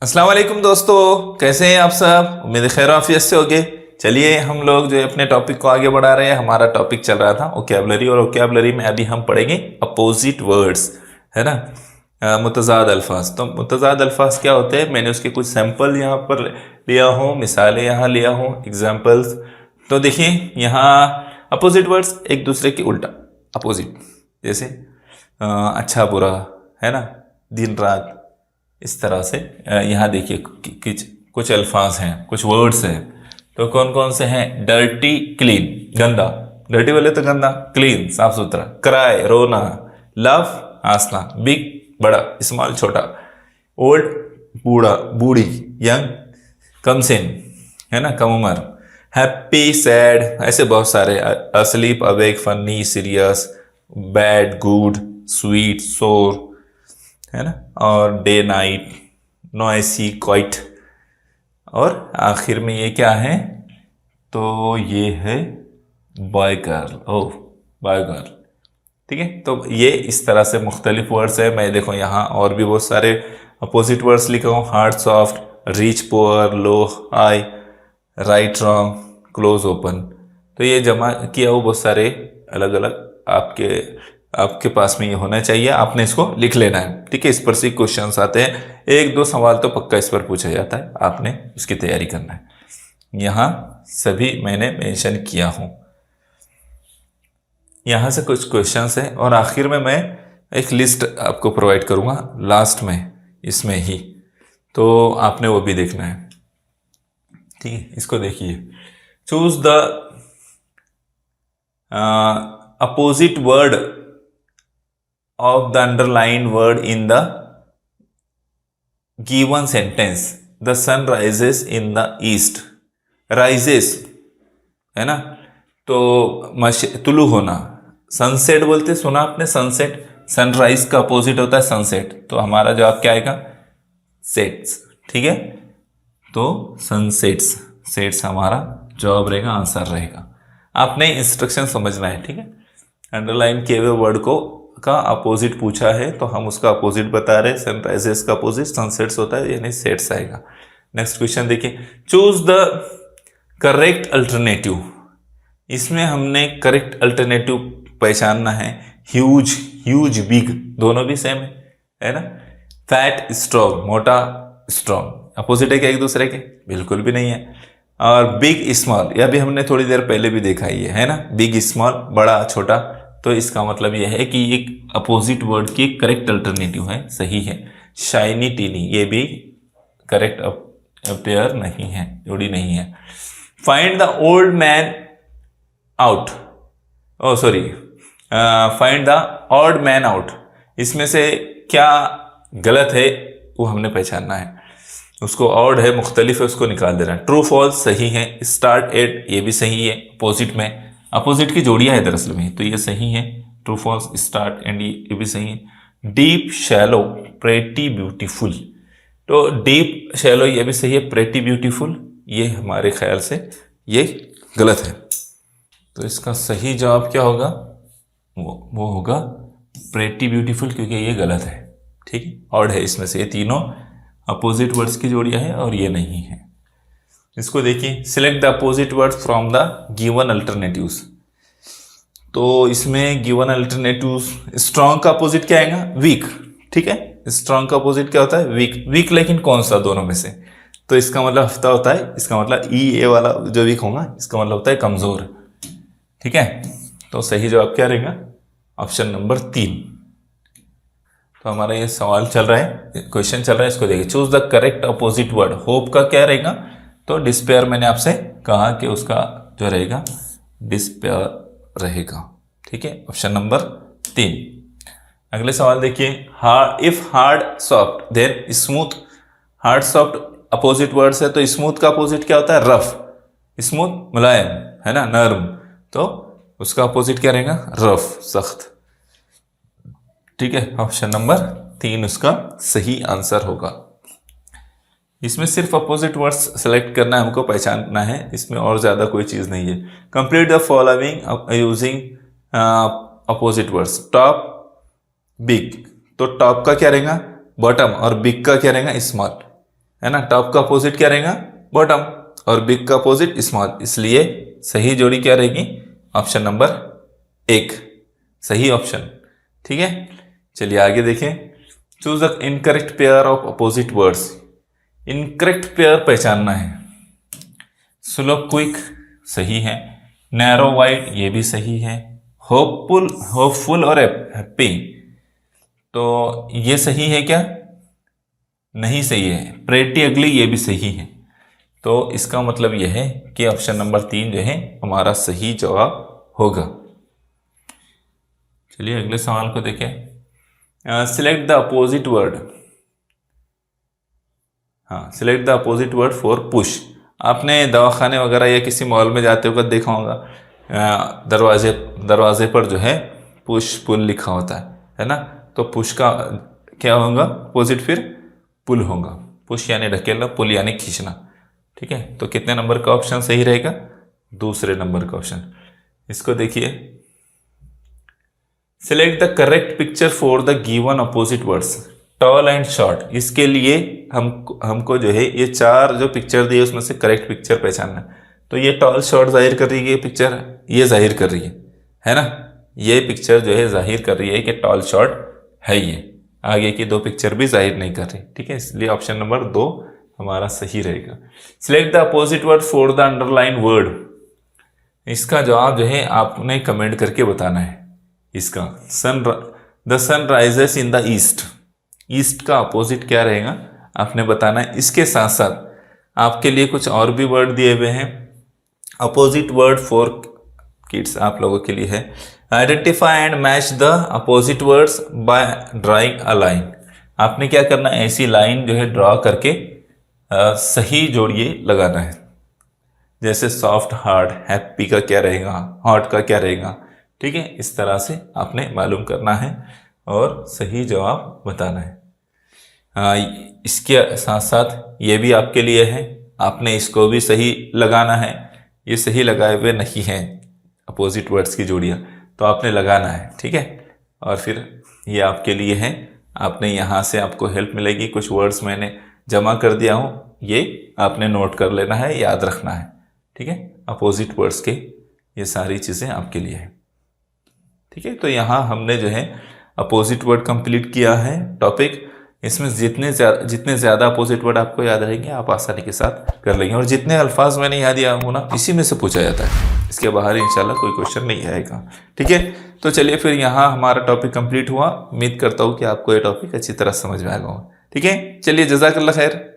अस्सलाम वालेकुम दोस्तों, कैसे हैं आप सब। उम्मीद है खैर आफियत से होगे। चलिए हम लोग जो है अपने टॉपिक को आगे बढ़ा रहे हैं। हमारा टॉपिक चल रहा था वोकैबुलरी, और वोकैबुलरी में अभी हम पढ़ेंगे अपोजिट वर्ड्स, है ना। मुतज़ाद अल्फाज। तो मुतज़ाद अल्फाज क्या होते हैं, मैंने उसके कुछ सैंपल यहाँ पर लिया हूँ, मिसालें यहाँ लिया हूँ, एग्जाम्पल्स। तो देखिए यहाँ अपोजिट वर्ड्स एक दूसरे के उल्टा, अपोजिट। जैसे अच्छा बुरा, है ना, दिन रात, इस तरह से। यहाँ देखिए कुछ कुछ अल्फाज हैं, कुछ वर्ड्स हैं। तो कौन कौन से हैं। डर्टी क्लीन, गंदा। डर्टी बोले तो गंदा, क्लीन साफ सुथरा। क्राई रोना, लव हंसना, बिग बड़ा, स्मॉल छोटा, ओल्ड बूढ़ा बूढ़ी, यंग कम सिन, है ना, कम उम्र। हैप्पी सैड, ऐसे बहुत सारे। Asleep awake, funny serious, bad good, sweet सोर, है ना। और डे नाइट, नॉइसी क्वाइट। और आखिर में ये क्या है, तो ये है boy girl. Oh boy girl, ठीक है। तो ये इस तरह से मुख्तलिफ वर्ड्स है। मैं देखो यहाँ और भी बहुत सारे अपोजिट वर्ड्स लिखा हूँ। Hard soft, rich poor, low high, right wrong, close open. तो ये जमा किया हुआ बहुत सारे अलग अलग आपके आपके पास में ये होना चाहिए। आपने इसको लिख लेना है, ठीक है। इस पर से क्वेश्चंस आते हैं, एक दो सवाल तो पक्का इस पर पूछा जाता है, आपने उसकी तैयारी करना है। यहाँ सभी मैंने मेंशन किया हूँ। यहाँ से कुछ क्वेश्चंस हैं, और आखिर में मैं एक लिस्ट आपको प्रोवाइड करूँगा लास्ट में, इसमें ही। तो आपने वो भी देखना है, ठीक है। इसको देखिए। Choose the opposite word of the underlined word in the given sentence. The sun rises in the east. Rises, है ना, तो तुलू होना। सनसेट बोलते, सुना आपने सनसेट। सनराइज का अपोजिट होता है सनसेट। तो हमारा जवाब क्या आएगा, सेट्स, ठीक है। तो सनसेट्स, सेट्स हमारा जवाब रहेगा, आंसर रहेगा। आपने इंस्ट्रक्शन समझना है, ठीक है। अंडरलाइन किए हुए वर्ड को का अपोजिट पूछा है, तो हम उसका अपोजिट बता रहे हैं। सनराइजेस का अपोजिट सनसेट्स होता है, यानी सेट्स आएगा। नेक्स्ट क्वेश्चन देखिए। Choose the correct alternative. इसमें हमने करेक्ट अल्टरनेटिव पहचानना है। ह्यूज, ह्यूज, बिग, दोनों भी सेम है ना। फैट स्ट्रॉन्ग, मोटा स्ट्रॉन्ग, अपोजिट है क्या एक दूसरे के, बिल्कुल भी नहीं है। और बिग स्मॉल, यह भी हमने थोड़ी देर पहले भी देखा ही है ना। बिग स्मॉल, बड़ा छोटा। तो इसका मतलब यह है कि एक अपोजिट वर्ड की करेक्ट अल्टरनेटिव है, सही है। शाइनी टीनी, ये भी करेक्ट पेयर नहीं है, जोड़ी नहीं है। Find the old man out, oh sorry, find the odd man out. इसमें से क्या गलत है वो हमने पहचानना है। उसको ऑड है, मुख्तलिफ है, उसको निकाल देना है। ट्रू फॉल्स सही है। स्टार्ट एट, ये भी सही है। अपोजिट में, अपोजिट की जोड़ियां है दरअसल में, तो ये सही है। ट्रू फॉल्स, स्टार्ट एंड, ये भी सही है। Deep shallow, pretty beautiful. तो डीप शैलो ये भी सही है। प्रेटी ब्यूटीफुल ये हमारे ख्याल से ये गलत है। तो इसका सही जवाब क्या होगा, वो होगा प्रेटी ब्यूटीफुल, क्योंकि ये गलत है, ठीक है। ऑड है इसमें से, ये तीनों अपोजिट वर्ड्स की जोड़ियां हैं और ये नहीं है। इसको देखिए। Select the opposite word from the given alternatives. तो इसमें गिवन अल्टरनेटिव्स, स्ट्रॉन्ग का अपोजिट क्या आएगा, वीक, ठीक है। स्ट्रॉन्ग का अपोजिट क्या होता है, वीक। वीक लेकिन कौन सा दोनों में से, तो इसका मतलब हफ्ता होता है, इसका मतलब ई ए वाला जो वीक होगा, इसका मतलब होता है कमजोर, ठीक है। तो सही जवाब क्या रहेगा, ऑप्शन नंबर 3। तो हमारा ये सवाल चल रहा है, क्वेश्चन चल रहा है, इसको देखिए। Choose the correct opposite word. Hope का क्या रहेगा, तो डिस्पेयर। मैंने आपसे कहा कि उसका जो रहेगा डिस्पेयर रहेगा, ठीक है। Option number 3। अगले सवाल देखिए। Hard, if hard soft then smooth. Hard soft opposite words है, तो स्मूथ का अपोजिट क्या होता है, रफ। स्मूथ मुलायम, है ना, नर्म। तो उसका अपोजिट क्या रहेगा, रफ, सख्त, ठीक है। ऑप्शन नंबर 3 उसका सही आंसर होगा। इसमें सिर्फ अपोजिट वर्ड्स सेलेक्ट करना है, हमको पहचानना है, इसमें और ज़्यादा कोई चीज़ नहीं है। Complete the following using opposite words. Top, big, तो टॉप का क्या रहेगा, बॉटम, और बिग का क्या रहेगा, स्मॉल, है ना। टॉप का अपोजिट क्या रहेगा, बॉटम, और बिग का अपोजिट स्मॉल, इसलिए सही जोड़ी क्या रहेगी, ऑप्शन नंबर 1 सही ऑप्शन। ठीक है, चलिए आगे देखें। Choose the incorrect pair of opposite words. Incorrect pair पहचानना है। स्लो क्विक सही है, नैरो वाइड ये भी सही है, होपफुल और हैप्पी तो ये सही है क्या, नहीं सही है। प्रेटी अगली ये भी सही है। तो इसका मतलब यह है कि ऑप्शन नंबर 3 जो है हमारा सही जवाब होगा। चलिए अगले सवाल को देखें। Select the opposite word. हाँ, select the opposite word for push. आपने दवाखाने वगैरह या किसी मॉल में जाते हुए देखा होगा, दरवाजे पर जो है पुश पुल लिखा होता है ना। तो पुश का क्या होगा अपोजिट, फिर पुल होगा। पुश यानी ढकेलना, पुल यानी खींचना। ठीक है, तो कितने नंबर का ऑप्शन सही रहेगा, दूसरे नंबर का ऑप्शन। इसको देखिए, select the correct picture for the given opposite words, tall and short. इसके लिए हमको जो है ये 4 जो पिक्चर दी है उसमें से करेक्ट पिक्चर पहचानना। तो ये टॉल शॉर्ट जाहिर कर रही है, ये पिक्चर ये जाहिर कर रही है ना। ये पिक्चर जो है जाहिर कर रही है कि टॉल शॉर्ट है ये, आगे की 2 पिक्चर भी जाहिर नहीं कर रही। ठीक है, इसलिए ऑप्शन नंबर 2 हमारा सही रहेगा। Select the opposite word for the underline word. इसका जवाब जो है आपने कमेंट करके बताना है। इसका the sun rises in the east. East का अपोजिट क्या रहेगा आपने बताना है। इसके साथ साथ आपके लिए कुछ और भी वर्ड दिए हुए हैं। अपोजिट वर्ड फॉर किड्स आप लोगों के लिए है, identify and match the opposite words by drawing a line. आपने क्या करना है, ऐसी लाइन जो है ड्रॉ करके सही जोड़िए लगाना है। जैसे सॉफ्ट हार्ड, हैप्पी का क्या रहेगा, हॉट का क्या रहेगा। ठीक है, इस तरह से आपने मालूम करना है और सही जवाब बताना है। इसके साथ साथ ये भी आपके लिए है, आपने इसको भी सही लगाना है। ये सही लगाए हुए नहीं हैं अपोजिट वर्ड्स की जोड़ियाँ, तो आपने लगाना है। ठीक है, और फिर ये आपके लिए है, आपने यहाँ से आपको हेल्प मिलेगी। कुछ वर्ड्स मैंने जमा कर दिया हूँ, ये आपने नोट कर लेना है, याद रखना है। ठीक है, अपोजिट वर्ड्स के ये सारी चीज़ें आपके लिए है। ठीक है, तो यहाँ हमने जो है अपोजिट वर्ड कंप्लीट किया है टॉपिक। इसमें जितने ज़्यादा अपोजिट वर्ड आपको याद रहेंगे आप आसानी के साथ कर लेंगे, और जितने अल्फाज मैंने याद दिया हूँ ना इसी में से पूछा जाता है, इसके बाहर इंशाल्लाह कोई क्वेश्चन नहीं आएगा। ठीक है, तो चलिए फिर यहाँ हमारा टॉपिक कंप्लीट हुआ। उम्मीद करता हूँ कि आपको ये टॉपिक अच्छी तरह समझ में आएगा। ठीक है, चलिए जज़ाकल्लाह खैर।